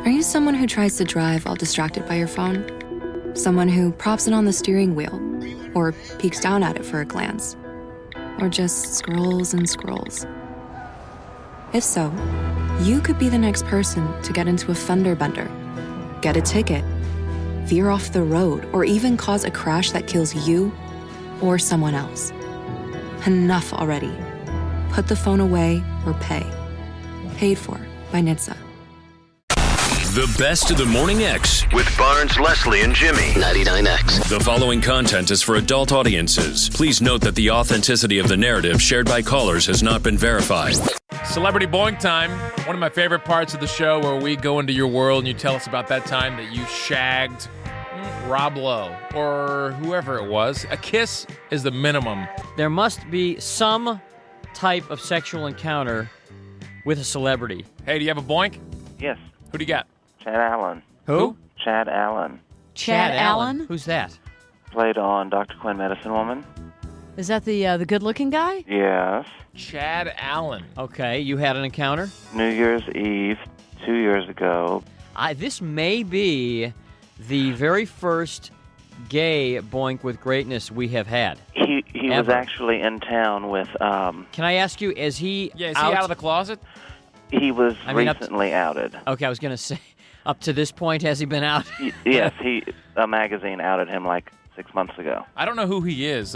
Are you someone who tries to drive while distracted by your phone? Someone who props it on the steering wheel or peeks down at it for a glance? Or just scrolls and scrolls? If so, you could be the next person to get into a fender bender, get a ticket, veer off the road, or even cause a crash that kills you or someone else. Enough already. Put the phone away or pay. Paid for by NHTSA. The best of the Morning X with Barnes, Leslie, and Jimmy. 99X. The following content is for adult audiences. Please note that the authenticity of the narrative shared by callers has not been verified. Celebrity Boink time. One of my favorite parts of the show where we go into your world and you tell us about that time that you shagged Rob Lowe or whoever it was. A kiss is the minimum. There must be some type of sexual encounter with a celebrity. Hey, do you have a Boink? Yes. Who do you got? Chad Allen. Who? Chad Allen. Chad Allen? Who's that? Played on Dr. Quinn Medicine Woman. Is that the good-looking guy? Yes. Chad Allen. Okay, you had an encounter? New Year's Eve, 2 years ago. This may be the very first gay Boink with greatness we have had. He was Ever. actually in town with, Can I ask you, is he Yeah, is he out of the closet? he was I mean, recently outed. Okay, I was going to say, up to this point, has he been out? Yes, a magazine outed him like 6 months ago. I don't know who he is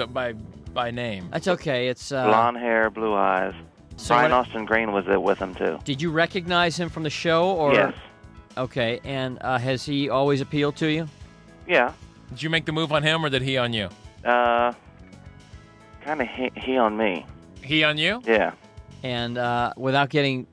by name. That's okay. It's Blonde hair, blue eyes. So Brian what- Austin Green was with him, too. Did you recognize him from the show? Or? Yes. Okay, and has he always appealed to you? Yeah. Did you make the move on him or did he on you? Kind of he on me. He on you? Yeah. And without getting,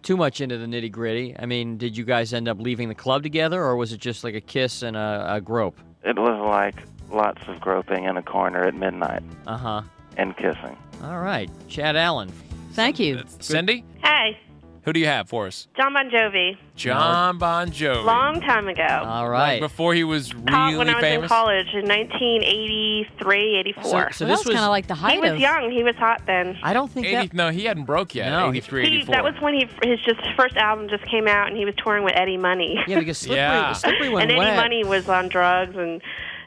too much into the nitty-gritty, I mean, did you guys end up leaving the club together, or was it just like a kiss and a grope? It was like lots of groping in a corner at midnight. Uh-huh. And kissing. All right. Chad Allen. Thank you. Cindy? Hey, Who do you have for us? John Bon Jovi. John Bon Jovi. Long time ago. All Like right. before he was When really I was famous? in college in 1983, 84. So Well, this that was kind of like the height he was of... young. He was hot then. I don't think that... No, he hadn't broke yet. No, 83, 84. That was when his first album just came out, and he was touring with Eddie Money. Yeah, because Slippery, Yeah. Slippery When and Eddie Wet... Money was on drugs, and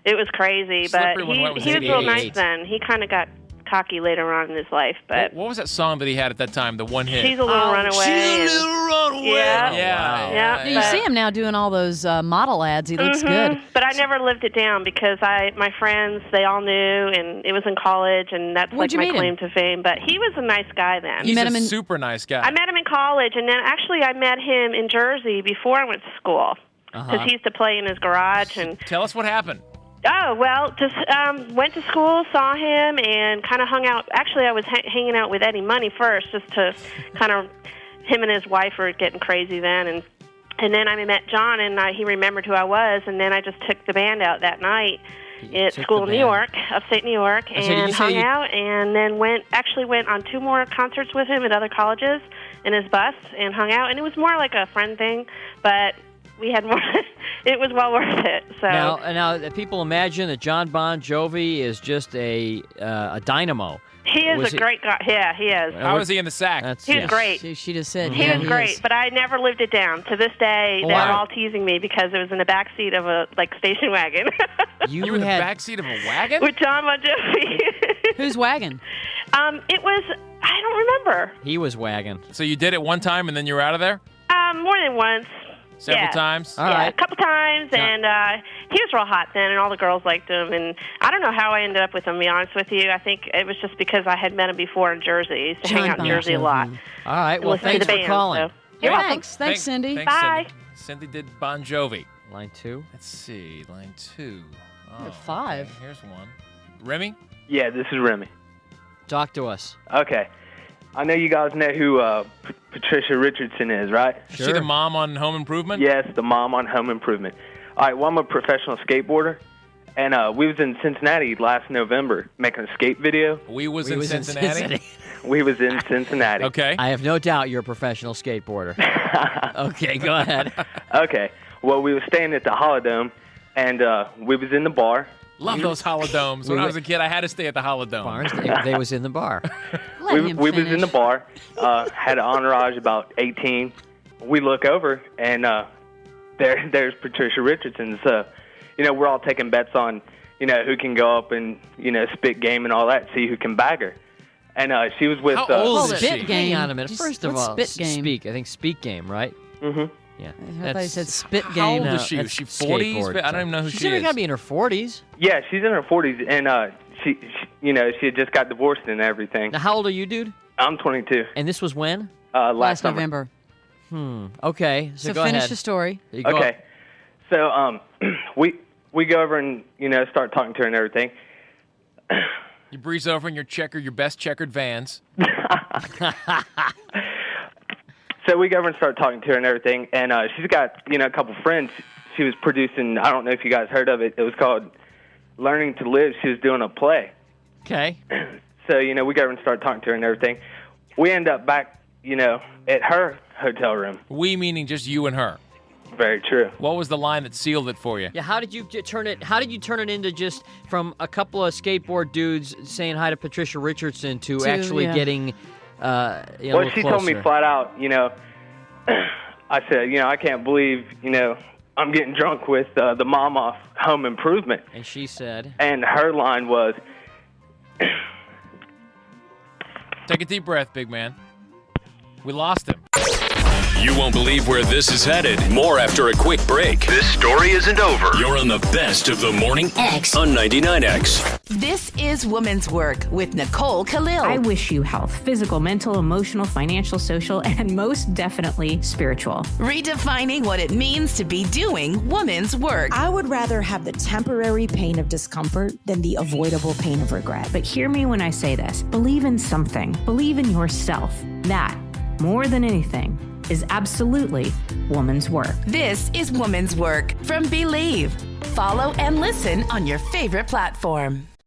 it was crazy. Slippery But When Wet was he was real 88. nice then. He kind of got cocky later on in his life. But What was that song that he had at that time, the one hit? She's a Little Runaway. She's a little runaway. Yeah. Yeah. Yeah. You see him now doing all those model ads. He looks good. But I never lived it down because my friends, they all knew, and it was in college, and that's Where'd you like my meet him? claim to fame. But he was a nice guy then. He's met a him in- super nice guy. I met him in college, and then actually I met him in Jersey before I went to school because he used to play in his garage. And Tell us what happened. oh well, just went to school, saw him, and kind of hung out. Actually, I was hanging out with Eddie Money first, just to kind of him and his wife were getting crazy then, and then I met John, and he remembered who I was, and then I just took the band out that night at took school the in New band. York, upstate New York, I said, did you and say hung you- out, and then went on 2 more concerts with him at other colleges in his bus, and hung out, and it was more like a friend thing, but we had more. It was well worth it. So Now, people imagine that John Bon Jovi is just a dynamo. he is was a he- great guy. Yeah, he is. How was he in the sack? He was great. She just said, He yeah, was great, is. but I never lived it down. To this day, Oh, they're wow. all teasing me because it was in the back seat of a station wagon You were in the backseat of a wagon? with John Bon Jovi. Whose wagon? It was, I don't remember, He was wagging. So you did it one time and then you were out of there? more than once. Several Yeah. times? All Yeah, right. a couple times, and he was real hot then, and all the girls liked him. And I don't know how I ended up with him, to be honest with you. I think it was just because I had met him before in Jersey. I used to hang John out in Bon Jersey a lot. All right. and Well, listen to thanks the for band, calling. so. You're welcome. Thanks, Cindy. Thanks, Bye. Cindy. Cindy did Bon Jovi. Line 2. Let's see, line 2. Oh, You're 5. okay, here's one. Remy? Yeah, this is Remy. Talk to us. Okay. I know you guys know who Patricia Richardson is, right? Is she the mom on Home Improvement? Yes, the mom on Home Improvement. All right, well, I'm a professional skateboarder, and we was in Cincinnati last November making a skate video. We was in Cincinnati? We was in Cincinnati. Okay. I have no doubt you're a professional skateboarder. Okay, go ahead. Okay. Well, we was staying at the Holodome, and we was in the bar. Love those holodomes. When I was a kid, I had to stay at the holodome. Barnes, they was in the bar. We was in the bar, had an entourage about 18. We look over, and there's Patricia Richardson. So, we're all taking bets on, who can go up and, spit game and all that, see who can bag her. And she was with... How old is spit she? game. Hang on a minute. First of all, spit game? speak. I think speak game, right? Mm-hmm. Yeah. I thought you said spit How game. old is she? Is she 40s? I don't even know who She's she is. got to be in her 40s. Yeah, she's in her 40s, and she had just got divorced and everything. Now, how old are you, dude? I'm 22. And this was when? Last summer. November. Okay. So go finish ahead. the story. You go Okay. So we go over and start talking to her and everything. You breeze over in your best checkered Vans. So we go over and start talking to her and everything, and she's got a couple friends. She was producing. I don't know if you guys heard of it. It was called Learning to Live. She was doing a play. Okay. So we go over and start talking to her and everything. We end up back at her hotel room. We meaning just you and her. Very true. What was the line that sealed it for you? Yeah, how did you turn it? How did you turn it into just from a couple of skateboard dudes saying hi to Patricia Richardson to actually getting? Well, she told me flat out. I said, I can't believe I'm getting drunk with the mom off Home Improvement. And she said, and her line was, Take a deep breath, big man. We lost him. You won't believe where this is headed. More after a quick break. This story isn't over. You're on the best of the morning X on 99X. This is Woman's Work with Nicole Khalil. I wish you health, physical, mental, emotional, financial, social, and most definitely spiritual. Redefining what it means to be doing woman's work. I would rather have the temporary pain of discomfort than the avoidable pain of regret. But hear me when I say this. Believe in something. Believe in yourself. That, more than anything, is absolutely woman's work. This is Woman's Work from Believe. Follow and listen on your favorite platform.